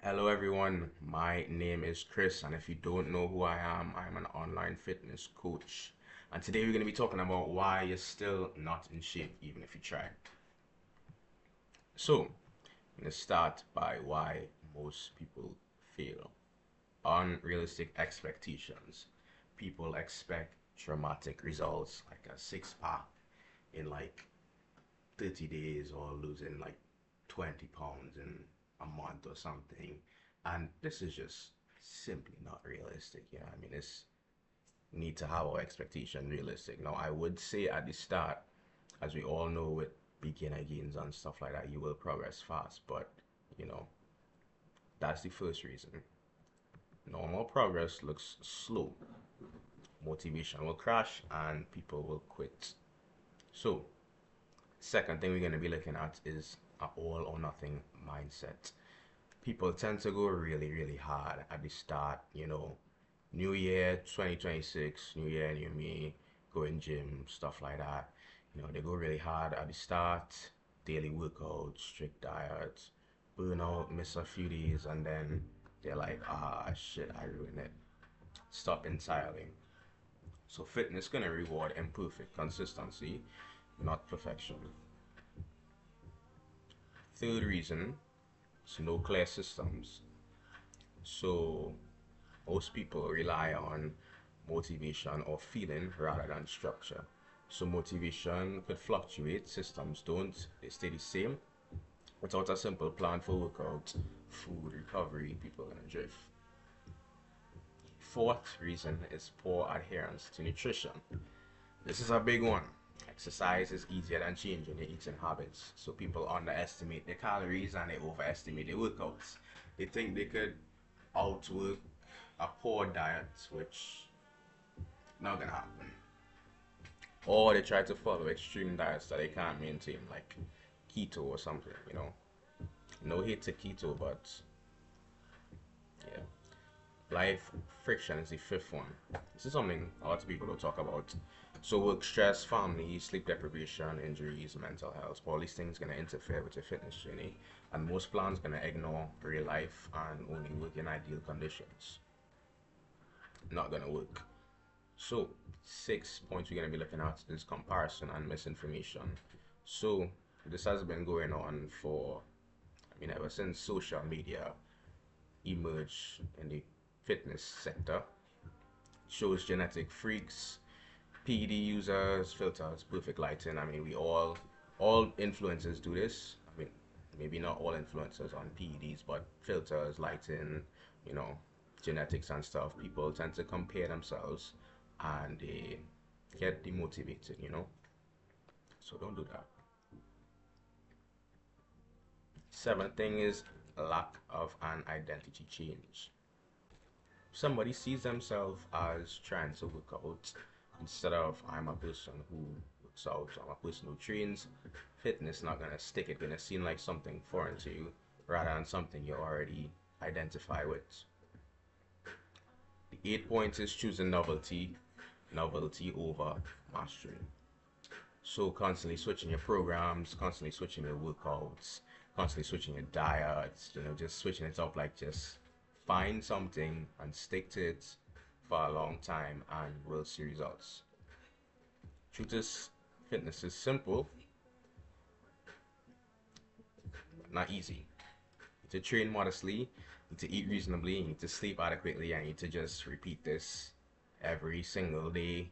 Hello everyone, my name is Chris, and if you don't know who I am, I'm an online fitness coach. And today we're going to be talking about why you're still not in shape even if you try. So, I'm going to start by why most people fail. Unrealistic expectations. People expect dramatic results like a six pack in like 30 days or losing like 20 pounds in a month or something. And this is just simply not realistic. I mean, it's need to have our expectation realistic. Now, I would say at the start, as we all know with beginner gains and stuff like that, you will progress fast, but you know, that's the first reason. Normal progress looks slow. Motivation will crash and people will quit. So, second thing we're going to be looking at is an all or nothing mindset. People tend to go really hard at the start, new year 2026, new year, new me, going gym, stuff like that. They go really hard at the start, daily workouts, strict diets, burn out, miss a few days, and then they're like, ah, shit, I ruined it. Stop entirely. So fitness gonna reward imperfect consistency, not perfection. Third reason is no clear systems. So most people rely on motivation or feeling rather than structure. So motivation could fluctuate, systems don't, they stay the same. Without a simple plan for workout, food, recovery, people are gonna drift. Fourth reason is poor adherence to nutrition. This is a big one. Exercise is easier than changing your eating habits. So people underestimate their calories and they overestimate their workouts. They think they could outwork a poor diet, which not gonna happen. Or they try to follow extreme diets that they can't maintain, like keto or something. No hate to keto, but yeah. Life friction is the fifth one. This is something a lot of people don't talk about. So work stress, family, sleep deprivation, injuries, mental health, all these things gonna interfere with your fitness journey. And most plans gonna ignore real life and only work in ideal conditions. Not gonna work. So, 6 points we're going to be looking at is comparison and misinformation. So, this has been going on for, ever since social media emerged in the fitness sector. Shows genetic freaks, PED users, filters, perfect lighting. We all influencers do this. Maybe not all influencers on PEDs, but filters, lighting, you know, genetics and stuff. People tend to compare themselves and they get demotivated. So don't do that. Seventh thing is lack of an identity change. Somebody sees themselves as trying to work out instead of I'm a person who works out, I'm a person who trains. Fitness not gonna stick. It's gonna seem like something foreign to you rather than something you already identify with. The 8 points is choosing novelty over mastery. So constantly switching your programs, constantly switching your workouts, constantly switching your diets, just switching it up, like just find something and stick to it for a long time and we'll see results. Truth is, fitness is simple, but not easy. You need to train modestly, you need to eat reasonably, you need to sleep adequately, and you need to just repeat this every single day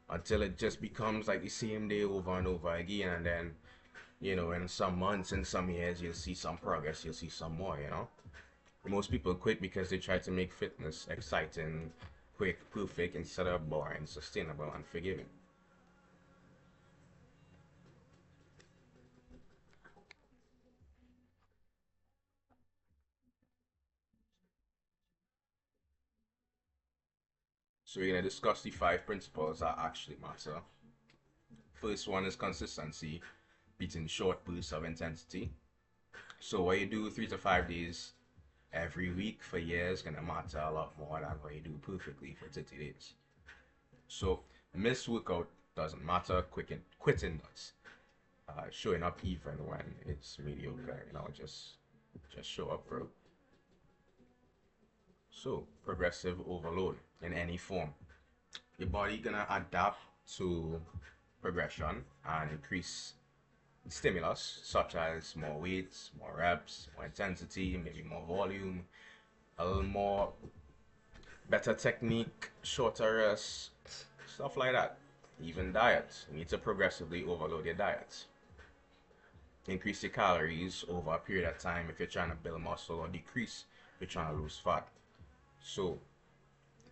until it just becomes like the same day over and over again. And then, in some months, in some years, you'll see some progress, you'll see some more. Most people quit because they try to make fitness exciting, quick, perfect, instead of boring, sustainable, and forgiving. So we're going to discuss the 5 principles that actually matter. First one is consistency, beating short bursts of intensity. So what you do 3 to 5 days every week for years gonna matter a lot more than what you do perfectly for 30 days. So missed workout doesn't matter, quitting does. Showing up even when it's mediocre, just show up, bro. So, progressive overload in any form. Your body gonna adapt to progression and increase stimulus, such as more weights, more reps, more intensity, maybe more volume, a little more better technique, shorter rest, stuff like that. Even diet. You need to progressively overload your diet. Increase your calories over a period of time if you're trying to build muscle, or decrease if you're trying to lose fat. So,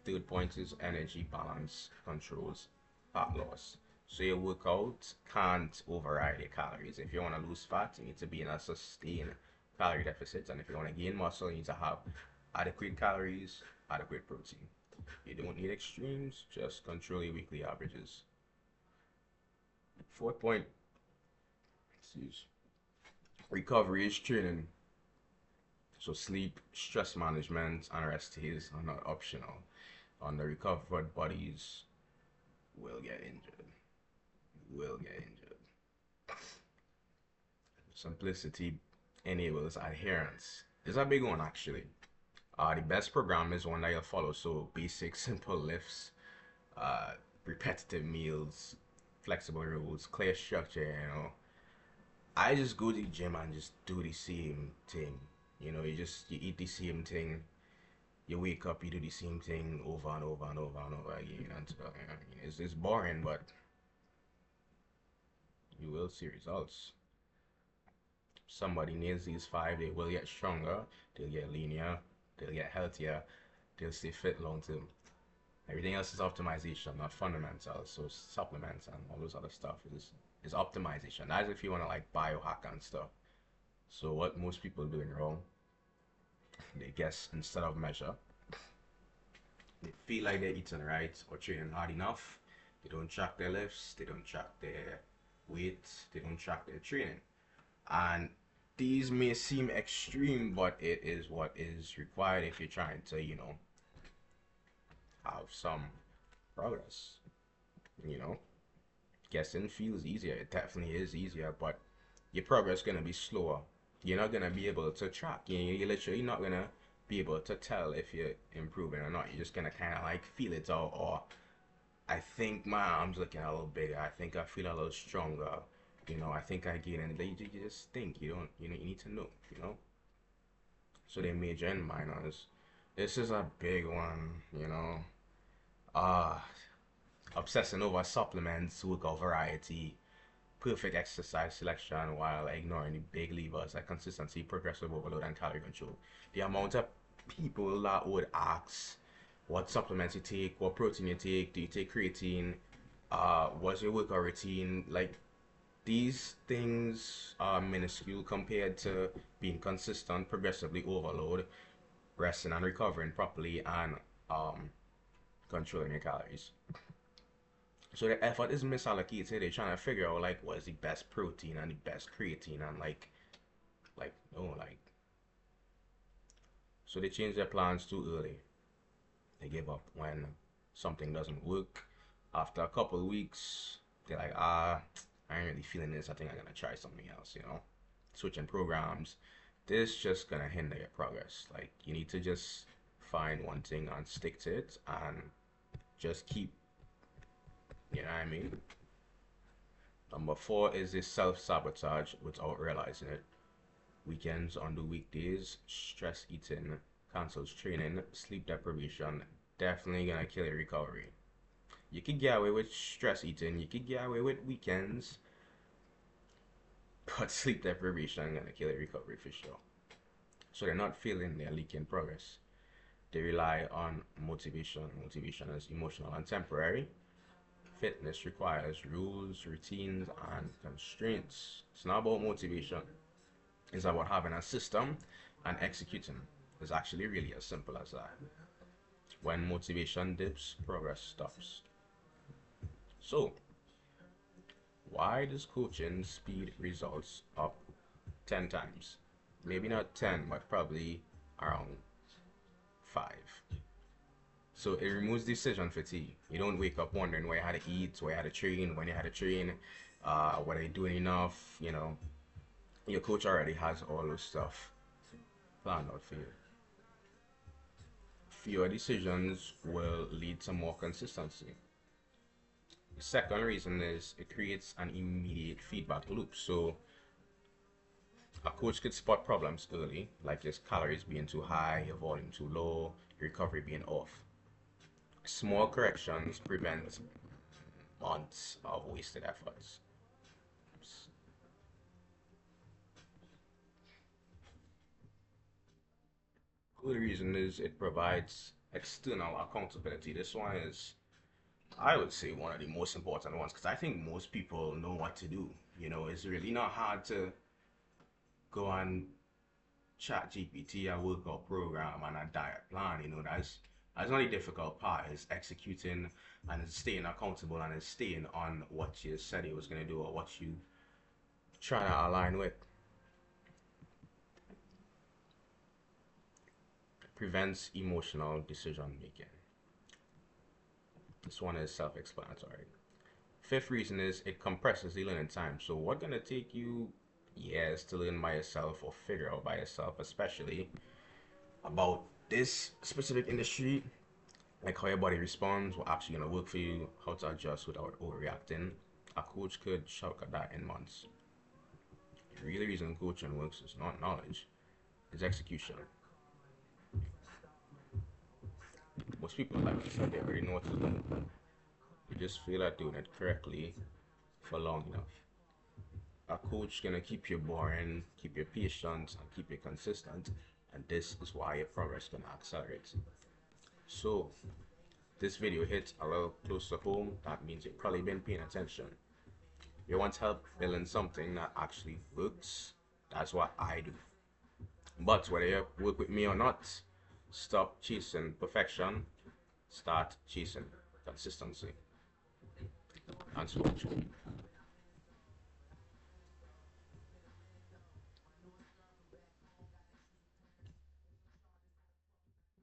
third point is energy balance controls fat loss. So your workout can't override your calories. If you want to lose fat, you need to be in a sustained calorie deficit. And if you want to gain muscle, you need to have adequate calories, adequate protein. You don't need extremes, just control your weekly averages. Fourth point, excuse, recovery is training. So sleep, stress management, and rest days are not optional. Under-recovered bodies will get injured. Will get injured. Simplicity enables adherence. This is a big one actually. The best program is one that you'll follow. So basic, simple lifts, uh, repetitive meals, flexible rules, clear structure. I just go to the gym and just do the same thing. You eat the same thing. You wake up, you do the same thing over and over and over and over again until it's boring, but you will see results. Somebody nails these five, they will get stronger, they'll get leaner, they'll get healthier, they'll stay fit long term. Everything else is optimization, not fundamental. So supplements and all those other stuff is optimization. That's if you want to like biohack and stuff. So what most people doing wrong, they guess instead of measure. They feel like they're eating right or training hard enough. They don't track their lifts, they don't track their weight, they don't track their training. And these may seem extreme, but it is what is required if you're trying to, have some progress. Guessing feels easier. It definitely is easier, but your progress gonna be slower. You're not gonna be able to track. You're literally not gonna be able to tell if you're improving or not. You're just gonna kind of like feel it out, or I think my arms looking a little bigger. I think I feel a little stronger. I think I gain, and you just think. You don't. You need to know. So they major and minors. This is a big one. Uh, Obsessing over supplements, workout variety, perfect exercise selection while ignoring the big levers like consistency, progressive overload, and calorie control. The amount of people that would ask what supplements you take, what protein you take, do you take creatine, what's your workout routine, like these things are minuscule compared to being consistent, progressively overload, resting and recovering properly, and controlling your calories. So the effort is misallocated. They're trying to figure out like what is the best protein and the best creatine, and like no like so they change their plans too early. They give up when something doesn't work. After a couple of weeks, they're like, I ain't really feeling this. I think I'm gonna try something else. Switching programs. This just gonna hinder your progress. Like you need to just find one thing and stick to it and just keep, you know what I mean? Number four is this self-sabotage without realizing it. Weekends on the weekdays, stress eating, cancels training, sleep deprivation, definitely gonna kill your recovery. You could get away with stress eating, you could get away with weekends, but sleep deprivation gonna kill your recovery for sure. So they're not feeling they're leaking progress. They rely on motivation. Motivation is emotional and temporary. Fitness requires rules, routines, and constraints. It's not about motivation. It's about having a system and executing. It's actually really as simple as that. When motivation dips, progress stops. So, why does coaching speed results up 10 times? Maybe not 10, but probably around 5. So it removes decision fatigue. You don't wake up wondering where you had to eat, where you had to train, when you had to train, whether you're doing enough. Your coach already has all those stuff planned out for you. fewer decisions will lead to more consistency. The second reason is it creates an immediate feedback loop. So a coach could spot problems early, like his calories being too high, your volume too low, your recovery being off. Small corrections prevent months of wasted efforts. The reason is it provides external accountability. This one is, I would say, one of the most important ones because I think most people know what to do. You know, it's really not hard to go on chat GPT, a workout program, and a diet plan. You know, that's not the difficult part. Is executing and staying accountable and staying on what you said you was gonna do or what you trying to align with. Prevents emotional decision making. This one is self-explanatory. Fifth reason is it compresses the learning time. So what's gonna take you years to learn by yourself or figure out by yourself, especially about this specific industry, like how your body responds, what actually gonna work for you, how to adjust without overreacting. A coach could shortcut that in months. The real reason coaching works is not knowledge, it's execution. Most people, like I said, they already know what to do. You just feel like doing it correctly for long enough. A coach gonna keep you boring, keep you patient, and keep you consistent, and this is why your progress gonna accelerate. So, this video hit a little close to home. That means you've probably been paying attention. You want help building something that actually works? That's what I do. But whether you work with me or not, stop chasing perfection, start chasing consistency. Thanks for watching.